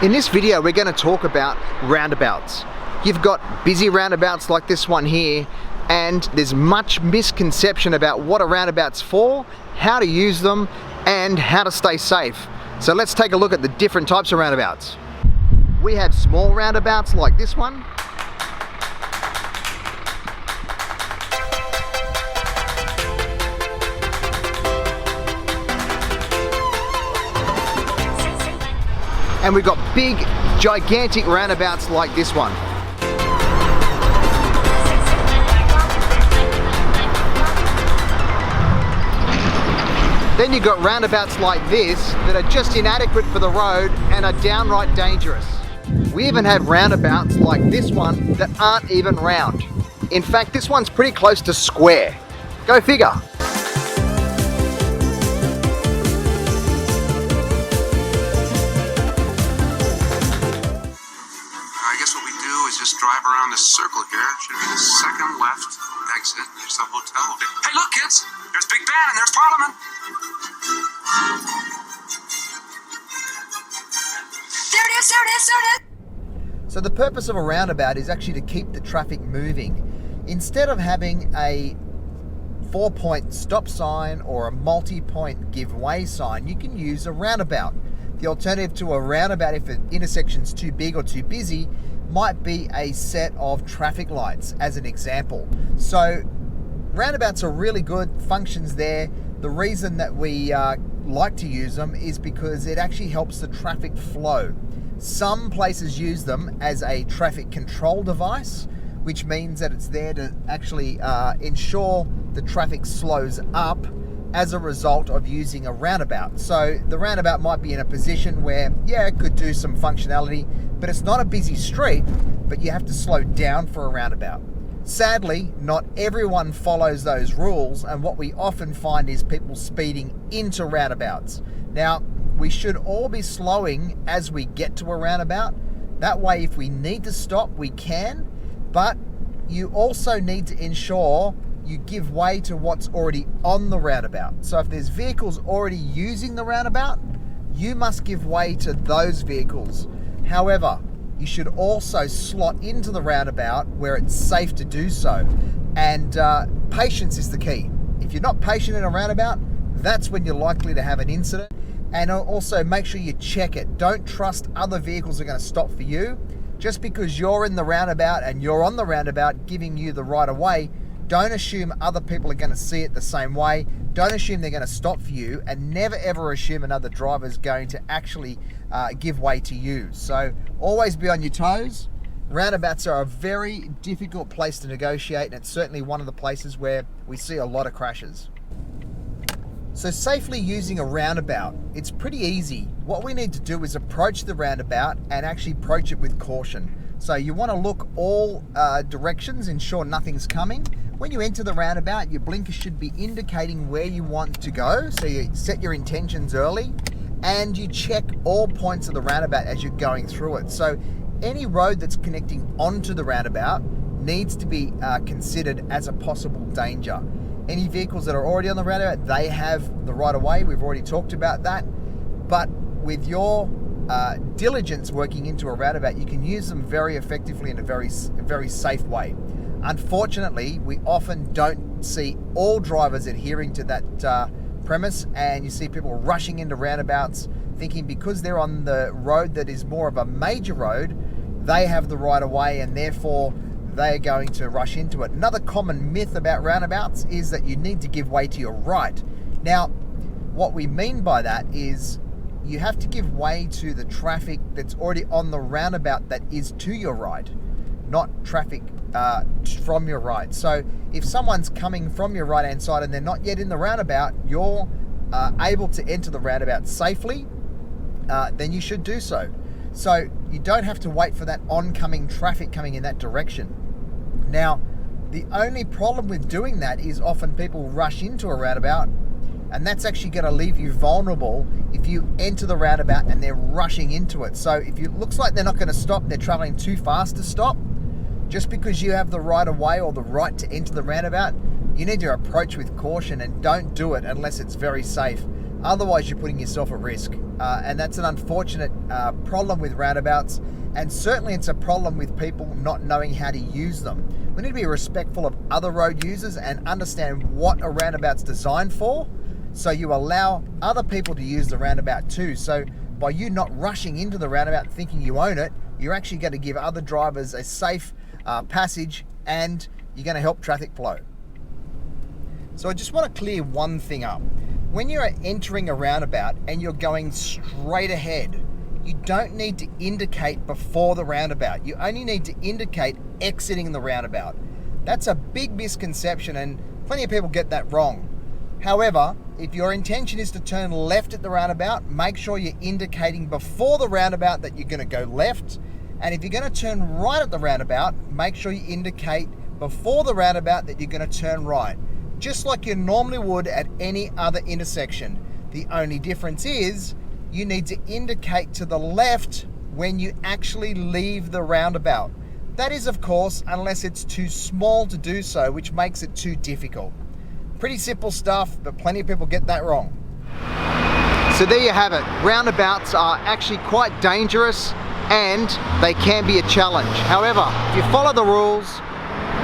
In this video, we're going to talk about roundabouts. You've got busy roundabouts like this one here, and there's much misconception about what a roundabout's for, how to use them, and how to stay safe. So let's take a look at the different types of roundabouts. We have small roundabouts like this one. And we've got big, gigantic roundabouts like this one. Then you've got roundabouts like this that are just inadequate for the road and are downright dangerous. We even have roundabouts like this one that aren't even round. In fact, this one's pretty close to square. Go figure. Just drive around this circle here. Should be the second left exit. There's the hotel. Hey, look, kids! There's Big Ben and there's Parliament. There it is, there it is, there it is! So the purpose of a roundabout is actually to keep the traffic moving. Instead of having a 4-point stop sign or a multi-point give way sign, you can use a roundabout. The alternative to a roundabout, if an intersection's too big or too busy, might be a set of traffic lights as an example. So roundabouts are really good functions there. The reason that we like to use them is because it actually helps the traffic flow. Some places use them as a traffic control device, which means that it's there to actually ensure the traffic slows up as a result of using a roundabout. So the roundabout might be in a position where, yeah, it could do some functionality, but it's not a busy street, but you have to slow down for a roundabout. Sadly, not everyone follows those rules, and what we often find is people speeding into roundabouts. Now, we should all be slowing as we get to a roundabout. That way, if we need to stop, we can, but you also need to ensure you give way to what's already on the roundabout. So if there's vehicles already using the roundabout, you must give way to those vehicles. However, you should also slot into the roundabout where it's safe to do so. And patience is the key. If you're not patient in a roundabout, that's when you're likely to have an incident. And also make sure you check it. Don't trust other vehicles are going to stop for you. Just because you're in the roundabout and you're on the roundabout giving you the right of way, don't assume other people are going to see it the same way. Don't assume they're going to stop for you, and never ever assume another driver is going to actually give way to you. So always be on your toes. Roundabouts are a very difficult place to negotiate, and it's certainly one of the places where we see a lot of crashes. So safely using a roundabout, it's pretty easy. What we need to do is approach the roundabout and actually approach it with caution. So you want to look all directions, ensure nothing's coming. When you enter the roundabout, your blinker should be indicating where you want to go. So you set your intentions early and you check all points of the roundabout as you're going through it. So any road that's connecting onto the roundabout needs to be considered as a possible danger. Any vehicles that are already on the roundabout, they have the right of way. We've already talked about that. But with your diligence working into a roundabout, you can use them very effectively in a very safe way. Unfortunately, we often don't see all drivers adhering to that premise, and you see people rushing into roundabouts thinking because they're on the road that is more of a major road, they have the right of way and therefore they are going to rush into it. Another common myth about roundabouts is that you need to give way to your right. Now, what we mean by that is you have to give way to the traffic that's already on the roundabout that is to your right, not traffic from your right. So if someone's coming from your right hand side and they're not yet in the roundabout, you're able to enter the roundabout safely, then you should do so. So you don't have to wait for that oncoming traffic coming in that direction. Now, the only problem with doing that is often people rush into a roundabout, and that's actually going to leave you vulnerable if you enter the roundabout and they're rushing into it. So if it looks like they're not going to stop, they're traveling too fast to stop, just because you have the right of way or the right to enter the roundabout, you need to approach with caution and don't do it unless it's very safe. Otherwise, you're putting yourself at risk. and that's an unfortunate problem with roundabouts, and certainly it's a problem with people not knowing how to use them. We need to be respectful of other road users and understand what a roundabout's designed for, so you allow other people to use the roundabout too. So by you not rushing into the roundabout thinking you own it, you're actually going to give other drivers a safe passage, and you're going to help traffic flow. So I just want to clear one thing up. When you're entering a roundabout and you're going straight ahead, you don't need to indicate before the roundabout. You only need to indicate exiting the roundabout. That's a big misconception, and plenty of people get that wrong. However, if your intention is to turn left at the roundabout, make sure you're indicating before the roundabout that you're going to go left. And if you're going to turn right at the roundabout, make sure you indicate before the roundabout that you're going to turn right, just like you normally would at any other intersection. The only difference is you need to indicate to the left when you actually leave the roundabout. That is, of course, unless it's too small to do so, which makes it too difficult. Pretty simple stuff, but plenty of people get that wrong. So there you have it. Roundabouts are actually quite dangerous and they can be a challenge. However, if you follow the rules,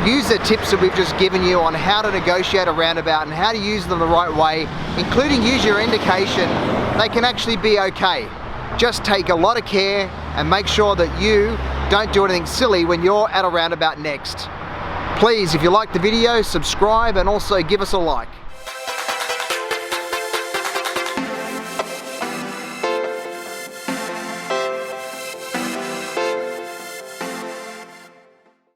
use the tips that we've just given you on how to negotiate a roundabout and how to use them the right way, including use your indication, they can actually be okay. Just take a lot of care and make sure that you don't do anything silly when you're at a roundabout next. Please, if you liked the video, subscribe and also give us a like.